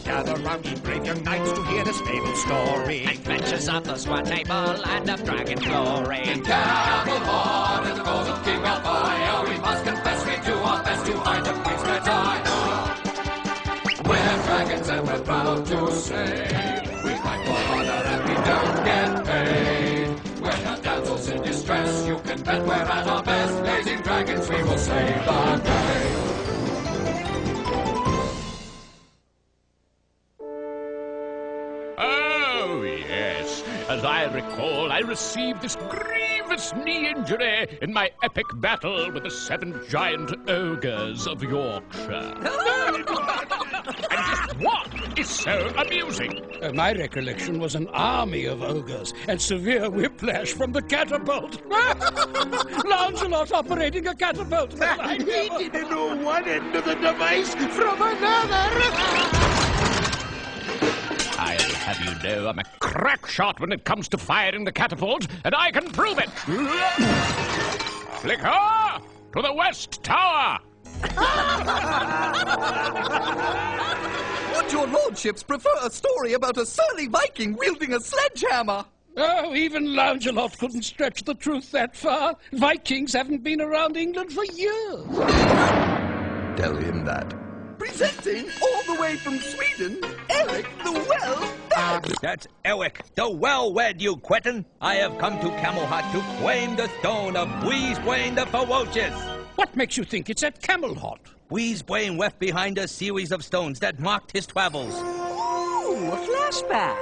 Gather round, ye brave young knights, to hear this fabled story. Adventures of the Swan Table and of Dragon Glory. In Camelot, in the golden king of fire, we must confess we do our best to hide the queen's attire. We're dragons and we're proud to say we fight for honor and we don't get paid. When our damsels in distress, you can bet we're at our best. Blazing dragons, we will save the day. Oh, yes. As I recall, I received this grievous knee injury in my epic battle with the 7 giant ogres of Yorkshire. And just what is so amusing? My recollection was an army of ogres and severe whiplash from the catapult. Lancelot operating a catapult. And he didn't know one end of the device from another. I'll have you know I'm a crack shot when it comes to firing the catapult, and I can prove it. Flicker, to the West Tower. Would your lordships prefer a story about a surly Viking wielding a sledgehammer? Oh, even Lancelot couldn't stretch the truth that far. Vikings haven't been around England for years. Tell him that. Presenting all the way from Sweden, Erik the Well-Read. That's Erik the Well-Read, you quitten. I have come to Camelot to claim the stone of Wheezebwain the Ferocious. What makes you think it's at Camelot? Wheezebwain left behind a series of stones that marked his travels. Ooh, a flashback.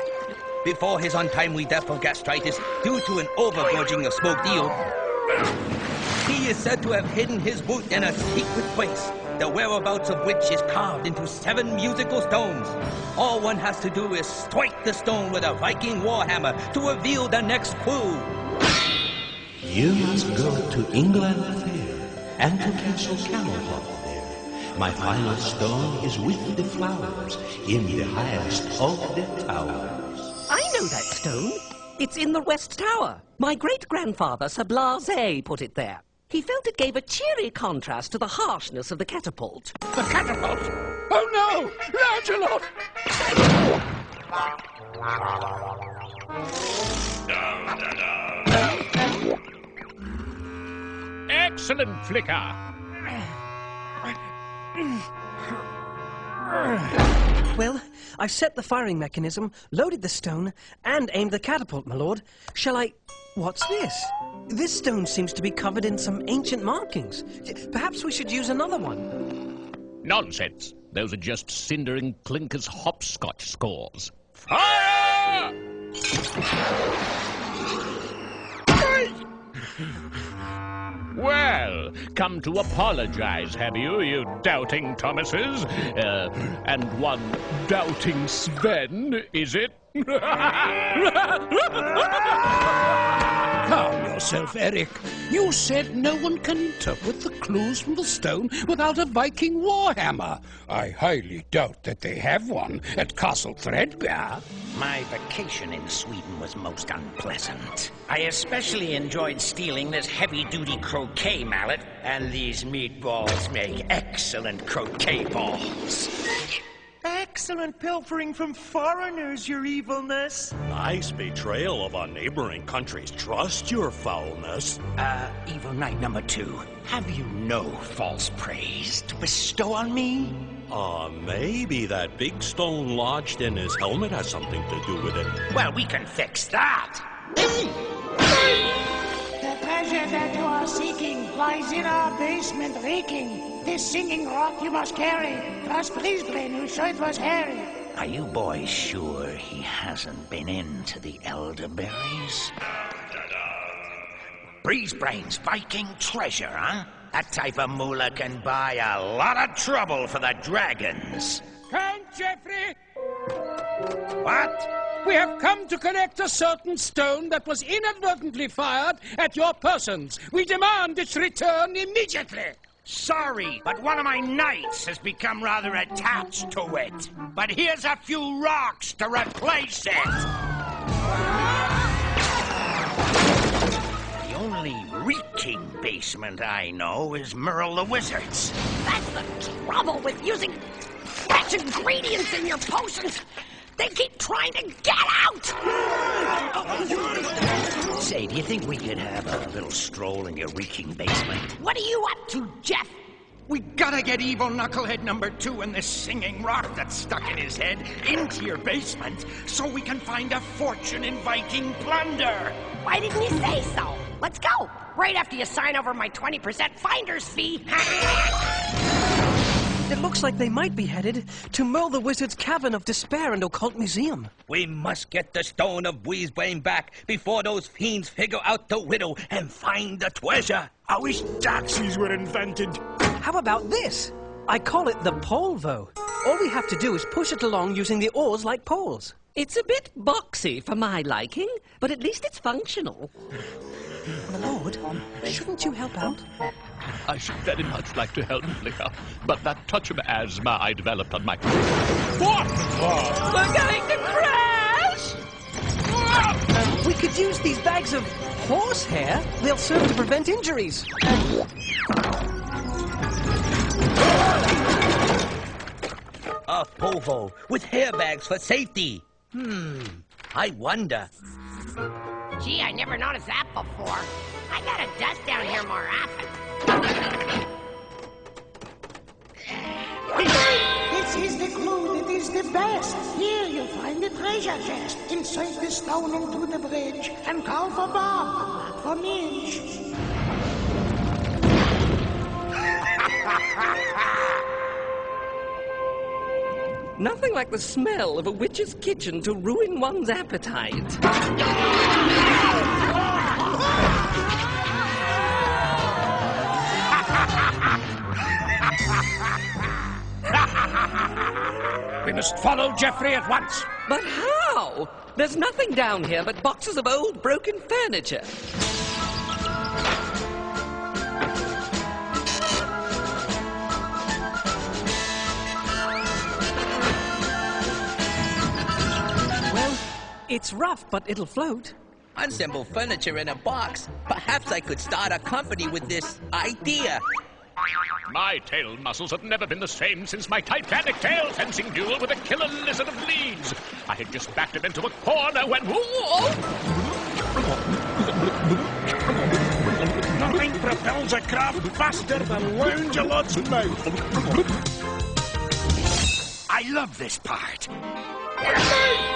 Before his untimely death of gastritis due to an overgorging of smoked eel, he is said to have hidden his boot in a secret place, the whereabouts of which is carved into 7 musical stones. All one has to do is strike the stone with a Viking warhammer to reveal the next clue. You must go to England Fair and to Castle Camelot there. My final stone is with the flowers in the highest of the towers. I know that stone. It's in the West Tower. My great-grandfather, Sir Blase, put it there. He felt it gave a cheery contrast to the harshness of the catapult. The catapult? Oh no! Lancelot! Excellent, Flicker. Well, I've set the firing mechanism, loaded the stone, and aimed the catapult, my lord. Shall I... What's this? This stone seems to be covered in some ancient markings. Perhaps we should use another one. Nonsense. Those are just Cinder and Clinker's hopscotch scores. Fire! Well, come to apologize, have you, you doubting Thomases? And one doubting Sven, is it? Calm yourself, Erik. You said no one can interpret the clues from the stone without a Viking warhammer. I highly doubt that they have one at Castle Threadbare. My vacation in Sweden was most unpleasant. I especially enjoyed stealing this heavy-duty croquet mallet, and these meatballs make excellent croquet balls. Excellent pilfering from foreigners, your evilness. Nice betrayal of a neighboring country's trust, your foulness. Evil Knight number 2, have you no false praise to bestow on me? Maybe that big stone lodged in his helmet has something to do with it. Well, we can fix that. The treasure that you are seeking lies in our basement reeking. This singing rock you must carry. Trust Breezebrain, who sure it was Harry. Are you boys sure he hasn't been into the elderberries? Breezebrain's Viking treasure, huh? That type of moolah can buy a lot of trouble for the dragons. Count Geoffrey! What? We have come to collect a certain stone that was inadvertently fired at your persons. We demand its return immediately. Sorry, but one of my knights has become rather attached to it. But here's a few rocks to replace it. The only reeking basement I know is Merle the Wizard's. That's the trouble with using fresh much ingredients in your potions. They keep trying to get out! Say, do you think we could have a little stroll in your reeking basement? What are you up to, Jeff? We gotta get evil knucklehead number 2 and this singing rock that's stuck in his head into your basement so we can find a fortune in Viking plunder. Why didn't you say so? Let's go. Right after you sign over my 20% finder's fee. It looks like they might be headed to Merle the Wizard's Cavern of Despair and Occult Museum. We must get the Stone of Wheezebane back before those fiends figure out the widow and find the treasure. I wish taxis were invented. How about this? I call it the Polvo. All we have to do is push it along using the oars like poles. It's a bit boxy for my liking, but at least it's functional. My lord, shouldn't you help out? I should very much like to help, Flicker, but that touch of asthma I developed on my... What? We're going to crash! We could use these bags of horsehair. They'll serve to prevent injuries. A Polvo with hair bags for safety. I wonder. Gee, I never noticed that before. I gotta dust down here more often. This is the clue that is the best. Here you'll find the treasure chest. Insert the stone into the bridge and call for Bob, not for Midge. Nothing like the smell of a witch's kitchen to ruin one's appetite. We must follow Geoffrey at once. But how? There's nothing down here but boxes of old broken furniture. Well, it's rough, but it'll float. Unassembled furniture in a box. Perhaps I could start a company with this idea. My tail muscles have never been the same since my titanic tail fencing duel with a killer lizard of Leeds. I had just backed him into a corner when... Nothing propels a craft faster than Lounge-a-Lot's mouth. I love this part.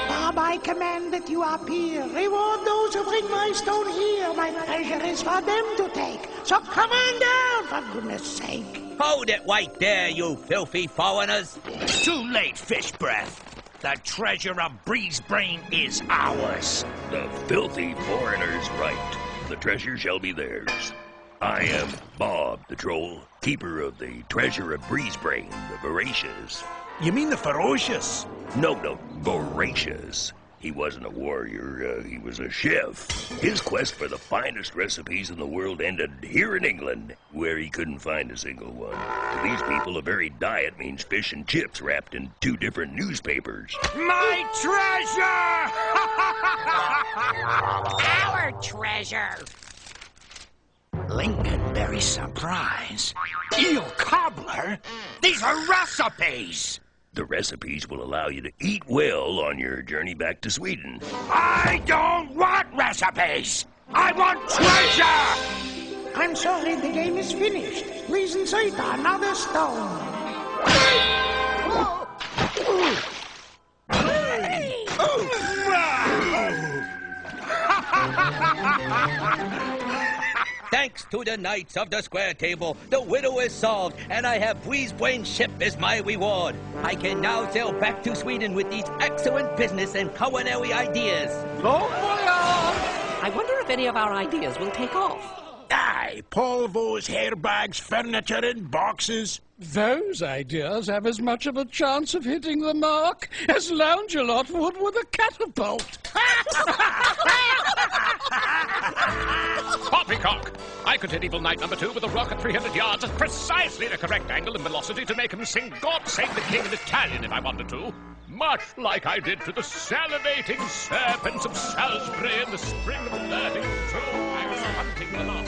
Bob, I command that you appear. Reward those who bring my stone here. My treasure is for them to take. So come on down, for goodness sake. Hold it right there, you filthy foreigners. Too late, fish breath. The treasure of Breezebrain is ours. The filthy foreigner's right. The treasure shall be theirs. I am Bob the Troll, keeper of the treasure of Breezebrain, the voracious. You mean the ferocious? No, voracious. He wasn't a warrior, he was a chef. His quest for the finest recipes in the world ended here in England, where he couldn't find a single one. To these people, a varied diet means fish and chips wrapped in 2 different newspapers. My treasure! Our treasure! Lingonberry surprise. Eel cobbler? These are recipes! The recipes will allow you to eat well on your journey back to Sweden. I don't want recipes! I want treasure! I'm sorry, the game is finished. Please insert another stone. Thanks to the Knights of the Square Table, the widow is solved, and I have Breezebrain's ship as my reward. I can now sail back to Sweden with these excellent business and culinary ideas. I wonder if any of our ideas will take off. Aye, Polvo's hairbags, furniture in boxes. Those ideas have as much of a chance of hitting the mark as Lounge-a-Lot would with a catapult. Poppycock! I could hit Evil Knight number 2 with a rock at 300 yards at precisely the correct angle and velocity to make him sing God Save the King in Italian if I wanted to. Much like I did to the salivating serpents of Salisbury in the spring of 32. I was hunting them up.